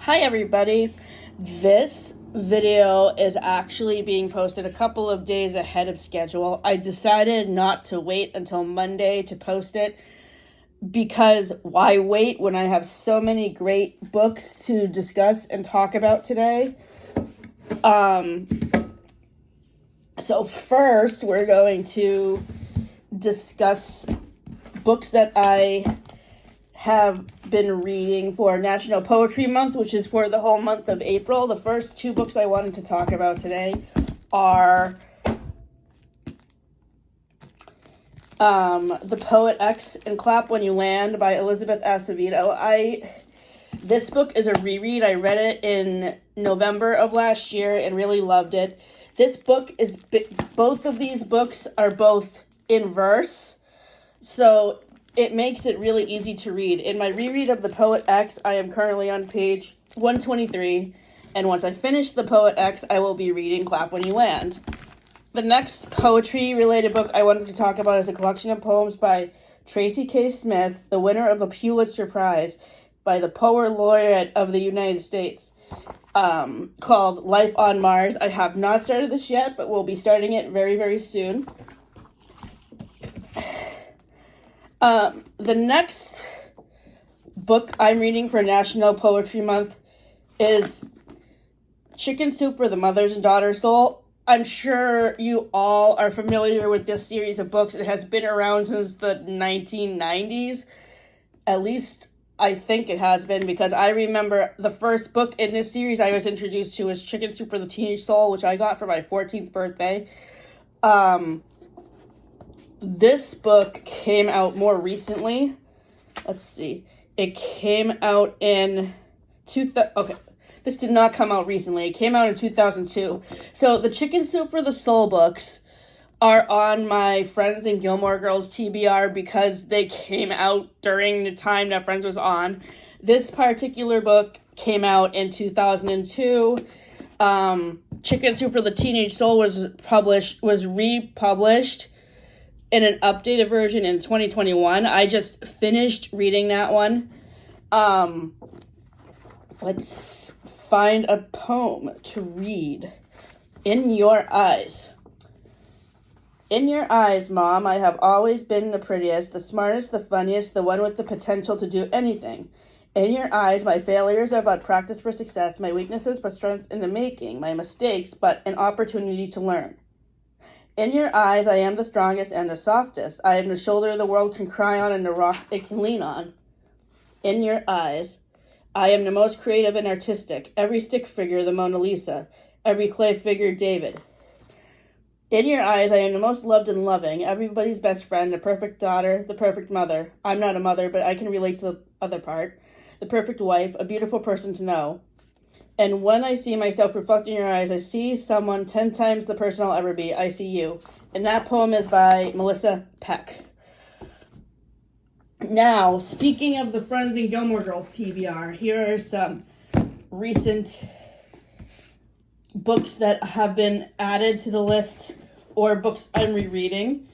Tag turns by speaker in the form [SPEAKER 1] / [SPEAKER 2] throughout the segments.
[SPEAKER 1] Hi everybody. This video is actually being posted a couple of days ahead of schedule. I decided not to wait until Monday to post it because why wait when I have so many great books to discuss and talk about today? So first we're going to discuss books that I have been reading for National Poetry Month, which is for the whole month of April. The first two books I wanted to talk about today are The Poet X and Clap When You Land by Elizabeth Acevedo. This book is a reread. I read it in November of last year and really loved it. This book is, both of these books are both in verse, so it makes it really easy to read. In my reread of The Poet X, I am currently on page 123, and once I finish The Poet X, I will be reading Clap When You Land. The next poetry-related book I wanted to talk about is a collection of poems by Tracy K. Smith, the winner of a Pulitzer Prize by the Poet Laureate of the United States, called Life on Mars. I have not started this yet, but we'll be starting it very, very soon. The next book I'm reading for National Poetry Month is Chicken Soup for the Mother's and Daughter's Soul. I'm sure you all are familiar with this series of books. It has been around since the 1990s. At least I think it has been, because I remember the first book in this series I was introduced to was Chicken Soup for the Teenage Soul, which I got for my 14th birthday. This book came out more recently. Let's see. It came out in this did not come out recently. It came out in 2002. So the Chicken Soup for the Soul books are on my Friends and Gilmore Girls TBR because they came out during the time that Friends was on. This particular book came out in 2002. Chicken Soup for the Teenage Soul was republished in an updated version in 2021. I just finished reading that one. Let's find a poem to read. In Your Eyes. In your eyes, Mom, I have always been the prettiest, the smartest, the funniest, the one with the potential to do anything. In your eyes, my failures are but practice for success, my weaknesses but strengths in the making, my mistakes but an opportunity to learn. In your eyes, I am the strongest and the softest. I am the shoulder the world can cry on and the rock it can lean on. In your eyes, I am the most creative and artistic. Every stick figure, the Mona Lisa. Every clay figure, David. In your eyes, I am the most loved and loving. Everybody's best friend, the perfect daughter, the perfect mother. I'm not a mother, but I can relate to the other part. The perfect wife, a beautiful person to know. And when I see myself reflected in your eyes, I see someone 10 times the person I'll ever be. I see you. And that poem is by Melissa Peck. Now, speaking of the Friends and Gilmore Girls TBR, here are some recent books that have been added to the list, or books I'm rereading.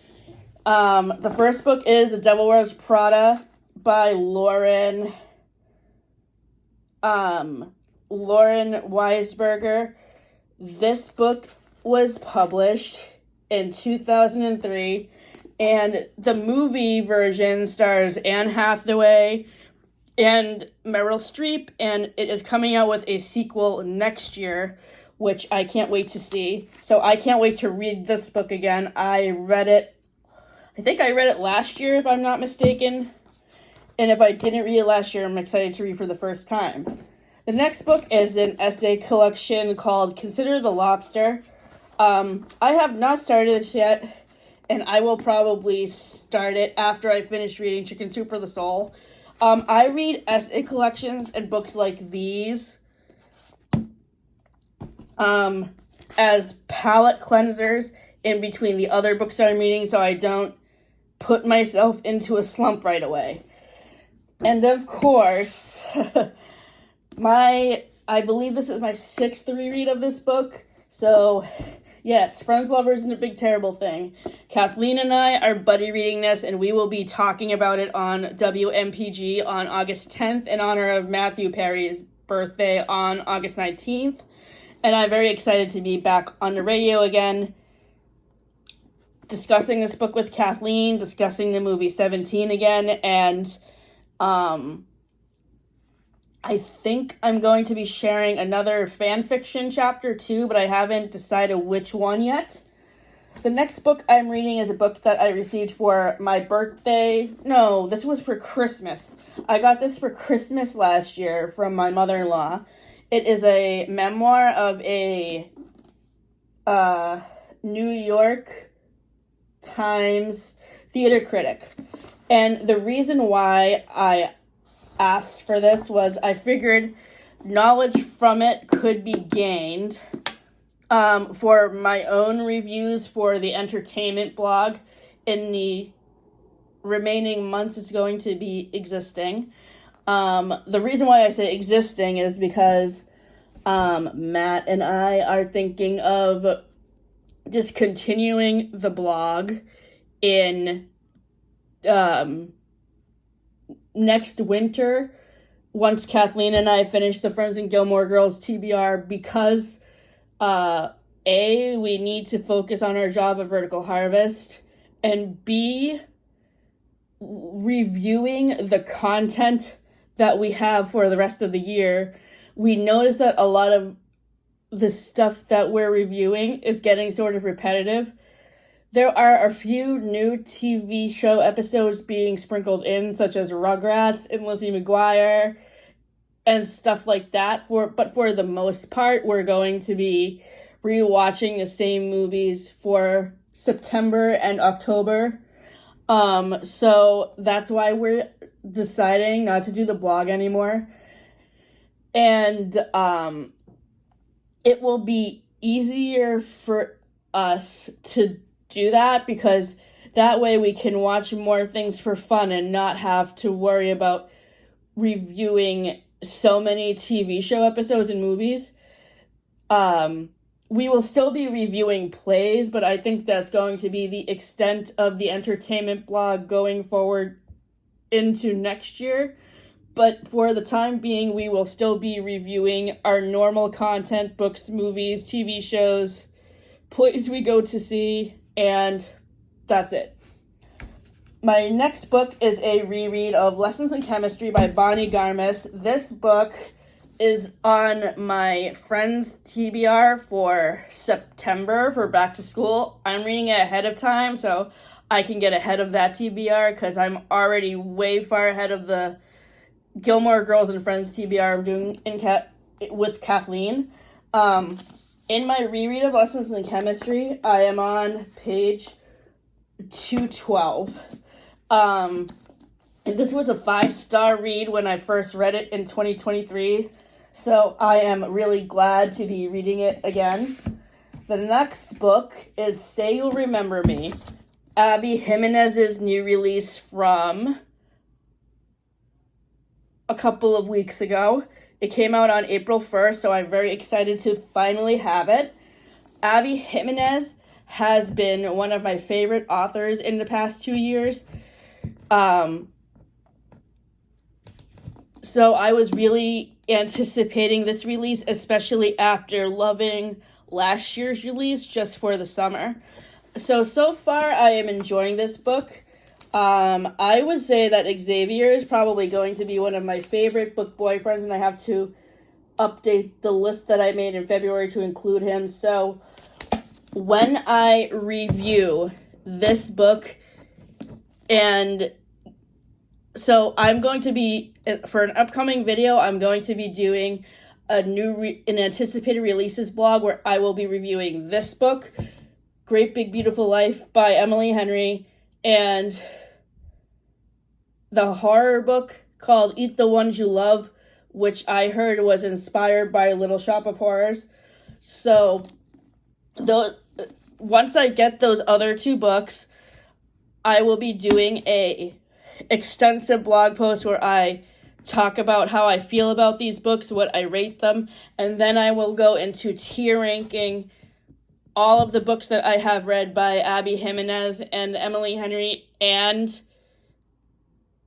[SPEAKER 1] The first book is The Devil Wears Prada by Lauren Weisberger. This book was published in 2003, and the movie version stars Anne Hathaway and Meryl Streep, and it is coming out with a sequel next year, which I can't wait to see. So I can't wait to read this book again. I think I read it last year, if I'm not mistaken. And if I didn't read it last year, I'm excited to read for the first time. The next book is an essay collection called Consider the Lobster. I have not started this yet, and I will probably start it after I finish reading Chicken Soup for the Soul. I read essay collections and books like these as palate cleansers in between the other books I'm reading, so I don't put myself into a slump right away. And of course, I believe this is my 6th reread of this book, so yes, Friends, Lovers, and a Big Terrible Thing. Kathleen and I are buddy reading this, and we will be talking about it on WMPG on August 10th in honor of Matthew Perry's birthday on August 19th. And I'm very excited to be back on the radio again, discussing this book with Kathleen, discussing the movie 17 again, and I think I'm going to be sharing another fan fiction chapter too, but I haven't decided which one yet. The next book I'm reading is a book that I received for my birthday. No, this was for Christmas. I got this for Christmas last year from my mother-in-law. It is a memoir of a New York Times theater critic. And the reason why I asked for this was I figured knowledge from it could be gained for my own reviews for the entertainment blog in the remaining months it's going to be existing. The reason why I say existing is because Matt and I are thinking of discontinuing the blog in next winter, once Kathleen and I finish the Friends and Gilmore Girls TBR, because A, we need to focus on our job at Vertical Harvest, and B, reviewing the content that we have for the rest of the year. We notice that a lot of the stuff that we're reviewing is getting sort of repetitive. There are a few new TV show episodes being sprinkled in, such as Rugrats and Lizzie McGuire and stuff like that. But for the most part, we're going to be rewatching the same movies for September and October. So that's why we're deciding not to do the blog anymore. And it will be easier for us to do that because that way we can watch more things for fun and not have to worry about reviewing so many TV show episodes and movies. We will still be reviewing plays, but I think that's going to be the extent of the entertainment blog going forward into next year. But for the time being, we will still be reviewing our normal content, books, movies, TV shows, plays we go to see, and that's it. My next book is a reread of Lessons in Chemistry by Bonnie Garmus. This book is on my friend's TBR for September for back to school. I'm reading it ahead of time so I can get ahead of that TBR because I'm already way far ahead of the Gilmore Girls and Friends TBR I'm doing with Kathleen. In my reread of Lessons in Chemistry, I am on page 212. And this was a 5-star read when I first read it in 2023, so I am really glad to be reading it again. The next book is Say You'll Remember Me, Abby Jimenez's new release from a couple of weeks ago. It came out on April 1st, so I'm very excited to finally have it. Abby Jimenez has been one of my favorite authors in the past 2 years. So I was really anticipating this release, especially after loving last year's release just for the summer. So far I am enjoying this book. I would say that Xavier is probably going to be one of my favorite book boyfriends, and I have to update the list that I made in February to include him. So when I review this book, and so I'm going to be, for an upcoming video, I'm going to be doing an anticipated releases blog where I will be reviewing this book, Great Big Beautiful Life by Emily Henry, and the horror book called Eat the Ones You Love, which I heard was inspired by Little Shop of Horrors. So once I get those other two books, I will be doing a extensive blog post where I talk about how I feel about these books, what I rate them, and then I will go into tier ranking all of the books that I have read by Abby Jimenez and Emily Henry and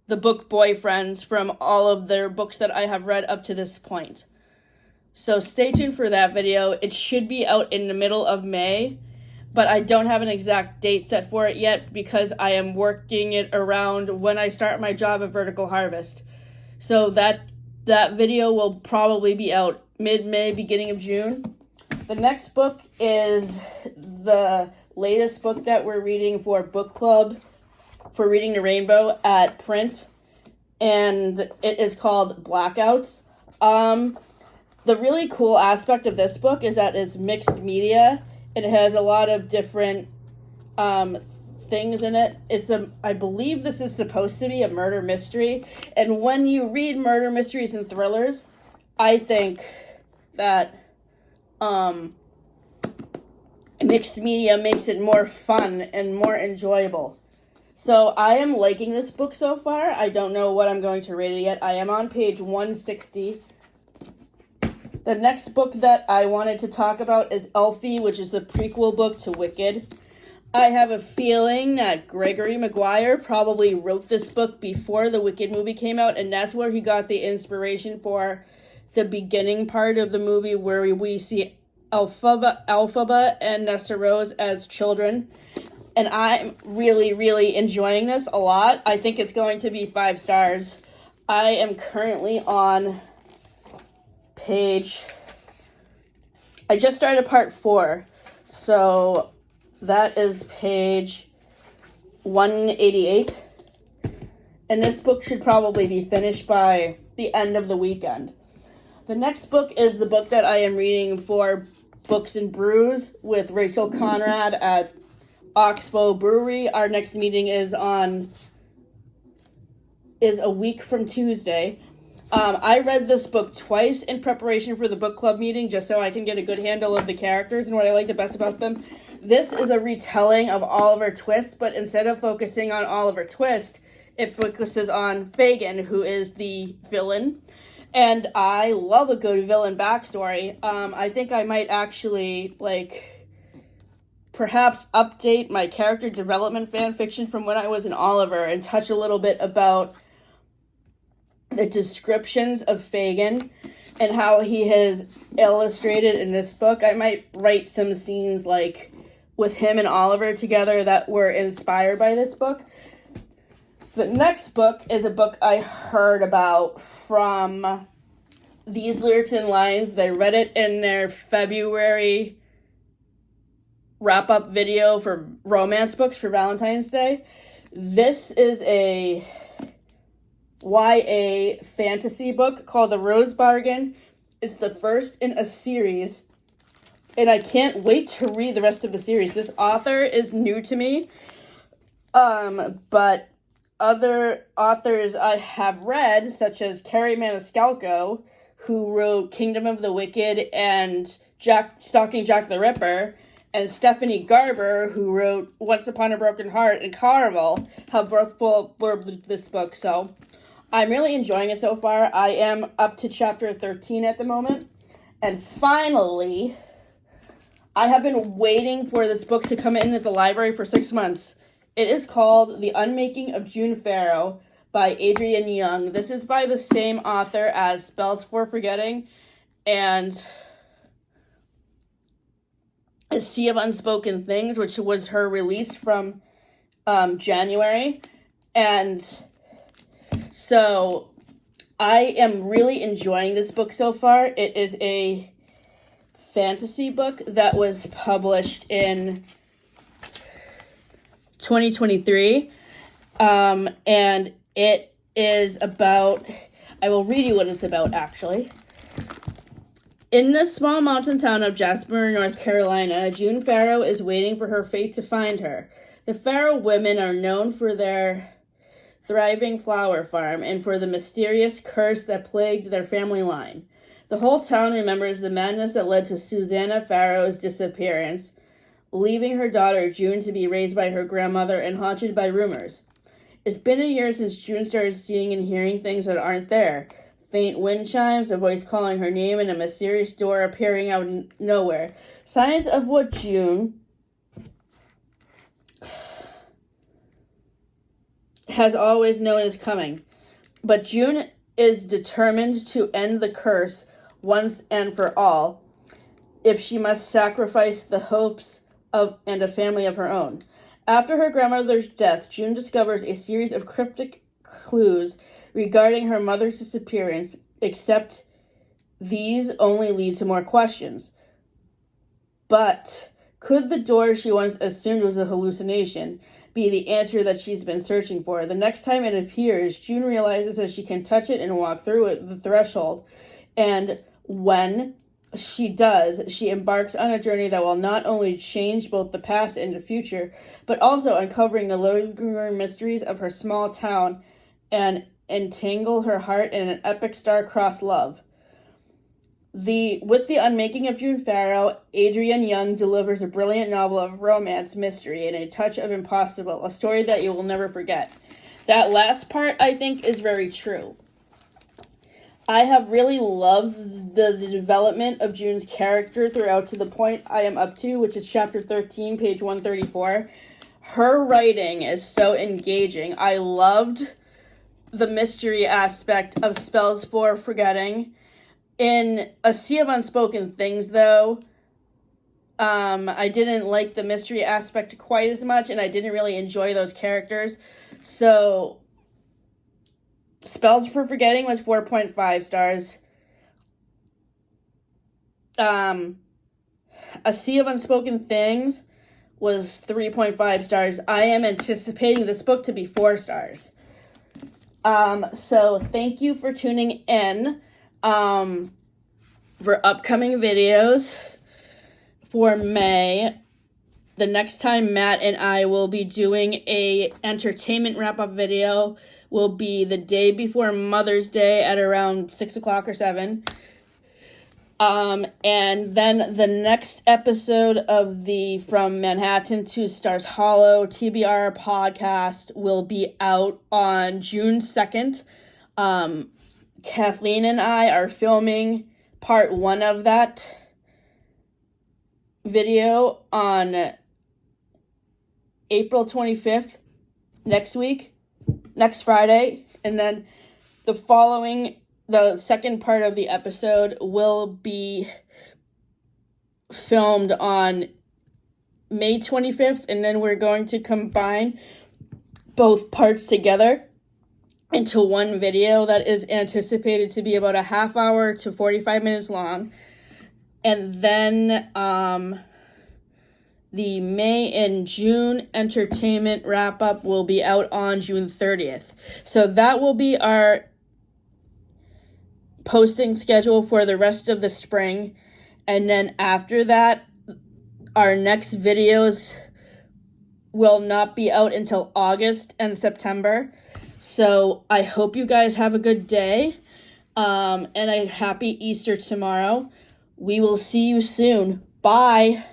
[SPEAKER 1] the book boyfriends from all of their books that I have read up to this point. So stay tuned for that video. It should be out in the middle of May, but I don't have an exact date set for it yet because I am working it around when I start my job at Vertical Harvest. So that video will probably be out mid-May, beginning of June. The next book is the latest book that we're reading for book club for Reading the Rainbow at Print, and it is called Blackouts. The really cool aspect of this book is that it's mixed media. It has a lot of different things in it. I believe this is supposed to be a murder mystery, and when you read murder mysteries and thrillers, I think that mixed media makes it more fun and more enjoyable. So I am liking this book so far. I don't know what I'm going to rate it yet. I am on page 160. The next book that I wanted to talk about is Elfie, which is the prequel book to Wicked. I have a feeling that Gregory Maguire probably wrote this book before the Wicked movie came out, and that's where he got the inspiration for the beginning part of the movie where we see Elphaba and Nessa Rose as children. And I'm really, really enjoying this a lot. I think it's going to be 5 stars. I am currently on I just started part 4. So that is page 188. And this book should probably be finished by the end of the weekend. The next book is the book that I am reading for Books and Brews with Rachel Conrad at Oxbow Brewery. Our next meeting is a week from Tuesday. I read this book twice in preparation for the book club meeting just so I can get a good handle of the characters and what I like the best about them. This is a retelling of Oliver Twist, but instead of focusing on Oliver Twist, it focuses on Fagin, who is the villain. And I love a good villain backstory. I think I might actually, perhaps update my character development fan fiction from when I was in Oliver and touch a little bit about the descriptions of Fagin and how he has illustrated in this book. I might write some scenes with him and Oliver together that were inspired by this book. The next book is a book I heard about from These Lyrics and Lines. They read it in their February wrap-up video for romance books for Valentine's Day. This is a YA fantasy book called The Rose Bargain. It's the first in a series, and I can't wait to read the rest of the series. This author is new to me, but other authors I have read, such as Carrie Maniscalco, who wrote Kingdom of the Wicked and Stalking Jack the Ripper, and Stephanie Garber, who wrote Once Upon a Broken Heart and Carnival, have both blurbed this book. So I'm really enjoying it so far. I am up to chapter 13 at the moment. And finally, I have been waiting for this book to come in at the library for 6 months. It is called The Unmaking of June Farrow by Adrienne Young. This is by the same author as Spells for Forgetting and A Sea of Unspoken Things, which was her release from January. And so I am really enjoying this book so far. It is a fantasy book that was published in 2023. And it is about, I will read you what it's about actually. In the small mountain town of Jasper, North Carolina, June Farrow is waiting for her fate to find her. The Farrow women are known for their thriving flower farm and for the mysterious curse that plagued their family line. The whole town remembers the madness that led to Susanna Farrow's disappearance, leaving her daughter June to be raised by her grandmother and haunted by rumors. It's been a year since June started seeing and hearing things that aren't there. Faint wind chimes, a voice calling her name, and a mysterious door appearing out of nowhere. Signs of what June has always known is coming. But June is determined to end the curse once and for all, if she must sacrifice the hopes of and a family of her own. After her grandmother's death, June discovers a series of cryptic clues regarding her mother's disappearance, except these only lead to more questions. But could the door she once assumed was a hallucination be the answer that she's been searching for? The next time it appears, June realizes that she can touch it and walk through it, the threshold. And when she does, she embarks on a journey that will not only change both the past and the future, but also uncovering the lingering mysteries of her small town and entangle her heart in an epic star-crossed love. With the unmaking of June Farrow, Adrienne Young delivers a brilliant novel of romance, mystery, and a touch of impossible, a story that you will never forget. That last part, I think, is very true. I have really loved the development of June's character throughout to the point I am up to, which is chapter 13, page 134. Her writing is so engaging. I loved the mystery aspect of Spells for Forgetting. In A Sea of Unspoken Things, though, I didn't like the mystery aspect quite as much, and I didn't really enjoy those characters. So, Spells for Forgetting was 4.5 stars. A Sea of Unspoken Things was 3.5 stars. I am anticipating this book to be 4 stars. So thank you for tuning in. For upcoming videos for May, the next time Matt and I will be doing a entertainment wrap-up video will be the day before Mother's Day at around 6 o'clock or 7. And then the next episode of the From Manhattan to Stars Hollow TBR podcast will be out on June 2nd. Kathleen and I are filming part 1 of that video on April 25th, next Friday. And then the second part of the episode will be filmed on May 25th. And then we're going to combine both parts together into one video that is anticipated to be about a half hour to 45 minutes long. And then the May and June entertainment wrap-up will be out on June 30th. So that will be our posting schedule for the rest of the spring. And then after that, our next videos will not be out until August and September. So I hope you guys have a good day, and a happy Easter tomorrow. We will see you soon. Bye.